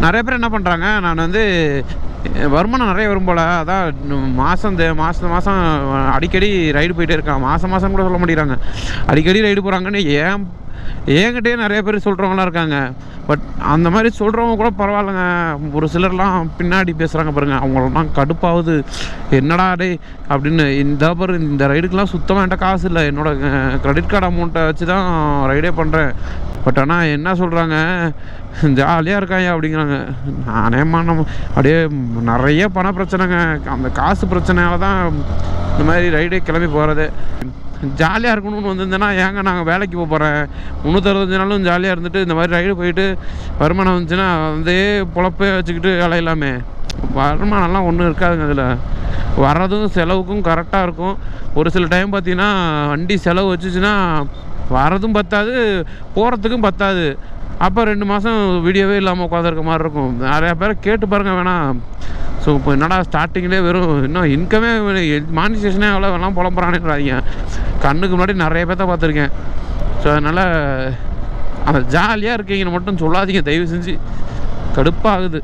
நிறைய பேர் என்ன பண்ணுறாங்க, நான் வந்து வருமானம் நிறைய வரும் போல், அதான் மாதம் அடிக்கடி ரைடு போயிட்டே இருக்கான். மாதம் கூட சொல்ல மாட்டேங்கிறாங்க, அடிக்கடி ரைடு போகிறாங்கன்னு என்கிட்டயே நிறைய பேர் சொல்கிறவங்களாம் இருக்காங்க. பட் அந்த மாதிரி சொல்கிறவங்க கூட பரவாயில்லைங்க. ஒரு சிலர்லாம் பின்னாடி பேசுகிறாங்க பாருங்கள், அவங்களெல்லாம் கடுப்பாகுது. என்னடா டே அப்படின்னு. இந்த ரைடுக்கெலாம் சுத்தமாக என்கிட்ட காசு இல்லை, என்னோடய க்ரெடிட் கார்டு அமௌண்ட்டை வச்சு தான் ரைடே பண்ணுறேன். பட் ஆனால் என்ன சொல்கிறாங்க, ஜாலியாக இருக்காங்க அப்படிங்கிறாங்க. நம்ம அப்படியே நிறைய பண பிரச்சனைங்க. அந்த காசு பிரச்சனையால தான் இந்த மாதிரி ரைடே கிளம்பி போகிறது. ஜாலியாக இருக்கணும்னு வந்திருந்தேன்னா ஏங்க நாங்கள் வேலைக்கு போகிறேன், 365 நாளும் ஜாலியாக இருந்துட்டு இந்த மாதிரி ரைடு போயிட்டு வருமானம் வந்துச்சுன்னா வந்து பொழப்பே வச்சுக்கிட்டு வேலையில்லாமே. வருமானம்லாம் ஒன்றும் இருக்காதுங்க. அதில் வர்றதும் செலவுக்கும் கரெக்டாக இருக்கும். ஒரு சில டைம் பார்த்திங்கன்னா வண்டி செலவு வச்சுச்சுன்னா வரதும் பத்தாது, போகிறதுக்கும் பத்தாது. அப்போ 2 மாதம் வீடியோவே இல்லாமல் உட்காந்துருக்க மாதிரி இருக்கும். நிறையா பேரை கேட்டு பாருங்கள் வேணாம். ஸோ இப்போ என்னடா ஸ்டார்டிங்லேயே வெறும் இன்னும் இன்கமே மானிட்டேஷனே எவ்வளோ வேணாம் புலம்புறானேன்றாங்க. கண்ணுக்கு முன்னாடி நிறைய பேர்த்த பார்த்துருக்கேன். ஸோ அதனால் அந்த ஜாலியாக இருக்கீங்கன்னு மட்டும் சொல்லாதீங்க தயவு செஞ்சு, கடுப்பாகுது.